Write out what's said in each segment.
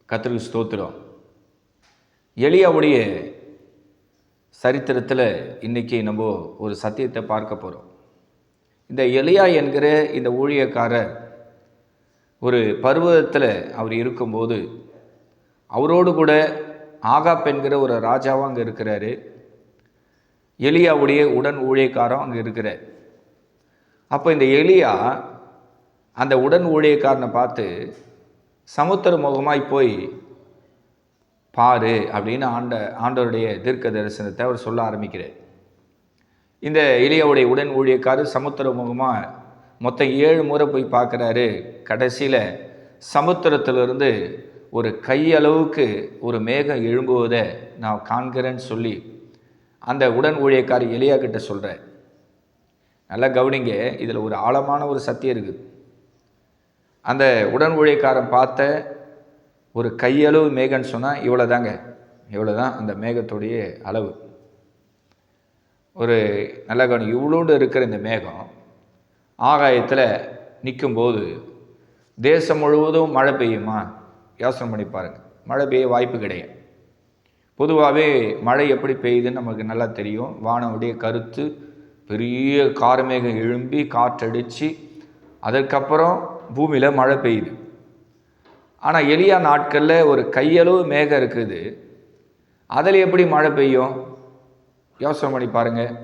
கர்த்தருக்கு ஸ்தோத்திரம். எலியாவுடைய சரித்திரத்தில் இன்றைக்கி நம்ம ஒரு சத்தியத்தை பார்க்க போகிறோம். இந்த எலியா என்கிற இந்த ஊழியக்காரர் ஒரு பருவத்தில் அவர் இருக்கும்போது அவரோடு கூட ஆகாப் என்கிற ஒரு ராஜாவும் அங்கே இருக்கிறாரு. எலியாவுடைய உடன் ஊழியக்காரன் அங்கே இருக்கிறார். அப்போ இந்த எலியா அந்த உடன் ஊழியக்காரனை பார்த்து சமுத்திர முகமாய் போய் பாரு அப்படின்னு ஆண்டவருடைய தீர்க்க தரிசனத்தை அவர் சொல்ல ஆரம்பிக்கிறார். இந்த எலியாவுடைய உடன் ஊழியக்காரர் சமுத்திர முகமாக மொத்தம் 7 முறை போய் பார்க்குறாரு. கடைசியில் சமுத்திரத்திலிருந்து ஒரு கையளவுக்கு ஒரு மேகம் எழும்புவதை நான் காண்கிறேன்னு சொல்லி அந்த உடன் ஊழியக்காரர் எலியா கிட்ட சொல்கிறார். நல்லா கவனிங்க, இதில் ஒரு ஆழமான ஒரு சத்தியம் இருக்குது. அந்த உடன் ஊழியக்காரன் பார்த்த ஒரு கையளவு மேகன்னு சொன்னால் இவ்வளோதாங்க, இவ்வளோதான் அந்த மேகத்துடைய அளவு. ஒரு நல்ல கவனி, இவ்வளோண்டு இருக்கிற இந்த மேகம் ஆகாயத்தில் நிற்கும்போது தேசம் முழுவதும் மழை பெய்யுமா? யோசனை பண்ணி பாருங்கள். மழை பெய்ய வாய்ப்பு கிடையாது. பொதுவாகவே மழை எப்படி பெய்யுதுன்னு நமக்கு நல்லா தெரியும். வானம் அப்படியே கருத்து பெரிய கார்மேகம் எழும்பி காற்றடித்து அதற்கப்புறம் பூமியில் மழை பெய்யுது. ஆனால் எலியா நாட்களில் ஒரு கையளவு மேகம் இருக்குது, அதில் எப்படி மழை பெய்யும்? யோசனை பண்ணி பாருங்கள்.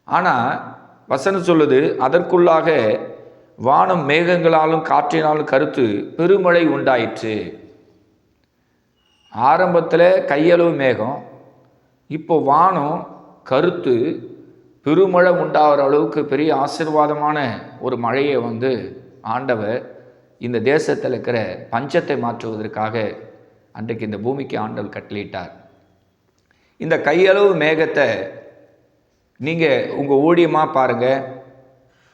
ஆனால் வசனம் சொல்லுது, அதற்குள்ளாக வானம் மேகங்களாலும் காற்றினாலும் கருத்து பெருமழை உண்டாயிற்று. ஆரம்பத்தில் கையளவு மேகம், இப்போ வானம் கருத்து பெருமழை உண்டாகிற அளவுக்கு பெரிய ஆசீர்வாதமான ஒரு மழையை ஆண்டவர் இந்த தேசத்தில் இருக்கிற பஞ்சத்தை மாற்றுவதற்காக அன்றைக்கு இந்த பூமிக்கு ஆண்டவர் கட்டளையிட்டார். இந்த கையளவு மேகத்தை நீங்கள் உங்கள் ஊழியமாக பாருங்கள்.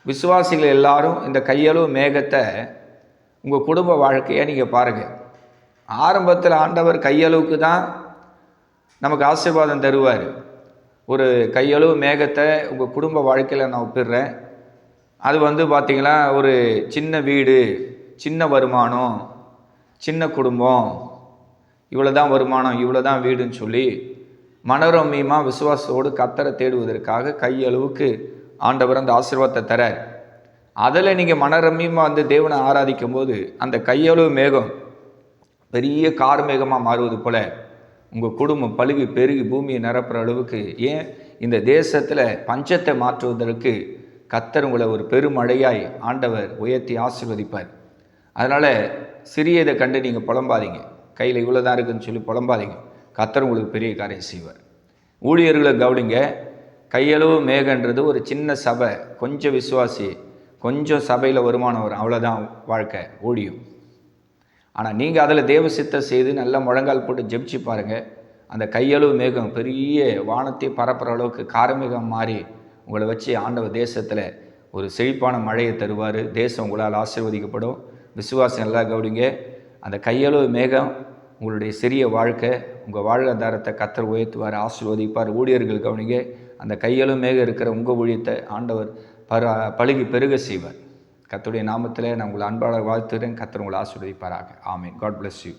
விசுவாசிகள் எல்லாரும் இந்த கையளவு மேகத்தை உங்கள் குடும்ப வாழ்க்கையை நீங்கள் பாருங்கள். ஆரம்பத்தில் ஆண்டவர் கையளவுக்கு தான் நமக்கு ஆசீர்வாதம் தருவார். ஒரு கையளவு மேகத்தை உங்கள் குடும்ப வாழ்க்கையில் நான் ஒப்பிடுறேன். அது பார்த்திங்கன்னா ஒரு சின்ன வீடு, சின்ன வருமானம், சின்ன குடும்பம், இவ்வளோ தான் வருமானம், இவ்வளோ தான் வீடுன்னு சொல்லி மனோரமியமாக விசுவாசத்தோடு கர்த்தரை தேடுவதற்காக கையளவுக்கு ஆண்டவர் அந்த ஆசீர்வாதத்தை தரார். அதில் நீங்கள் மனோரமியமாக தேவனை ஆராதிக்கும் போது அந்த கையளவு மேகம் பெரிய கார் மேகமாக மாறுவது போல் உங்கள் குடும்பம் பழுகி பெருகி பூமியை நிரப்புற அளவுக்கு, ஏன் இந்த தேசத்தில் பஞ்சத்தை மாற்றுவதற்கு கர்த்தர் உங்களை ஒரு பெருமழையாய் ஆண்டவர் உயர்த்தி ஆசீர்வதிப்பார். அதனால் சிறியதை கண்டு நீங்கள் புலம்பாதீங்க, கையில் இவ்வளோ தான் இருக்குதுன்னு சொல்லி புலம்பாதீங்க. கர்த்தர் உங்களுக்கு பெரிய காரியம் செய்வார். ஊழியர்களை கவனிங்க. கையளவு மேகன்றது ஒரு சின்ன சபை, கொஞ்சம் விசுவாசி, கொஞ்சம் சபையில் வருமானம் வரும், அவ்வளோதான் வாழ்க்கை ஊழியம். ஆனால் நீங்கள் அதில் தேவ சித்தம் செய்து நல்லா முழங்கால் போட்டு ஜெபிச்சு பாருங்கள். அந்த கையளவு மேகம் பெரிய வானத்தை பரப்புகிற அளவுக்கு காரமேகம் மாறி உங்களை வச்சு ஆண்டவர் தேசத்தில் ஒரு செழிப்பான மழையை தருவார். தேசம் உங்களால் ஆசீர்வதிக்கப்படும். விசுவாசம் நல்லா கவனிங்க. அந்த கையளவு மேகம் உங்களுடைய சிறிய வாழ்க்கை, உங்கள் வாழ்வாதாரத்தை கர்த்தர் உயர்த்துவார், ஆசீர்வதிப்பார். ஊழியர்கள் கவனிங்க. அந்த கையளவு மேகம் இருக்கிற உங்கள் ஊழியத்தை ஆண்டவர் பழுகி பெருக செய்வார். கர்த்தருடைய நாமத்தில் நான் உங்களை அன்பாக வாழ்த்துகிறேன். கர்த்தர் உங்களை ஆசீர்வதிப்பாராக. ஆமென். God bless you.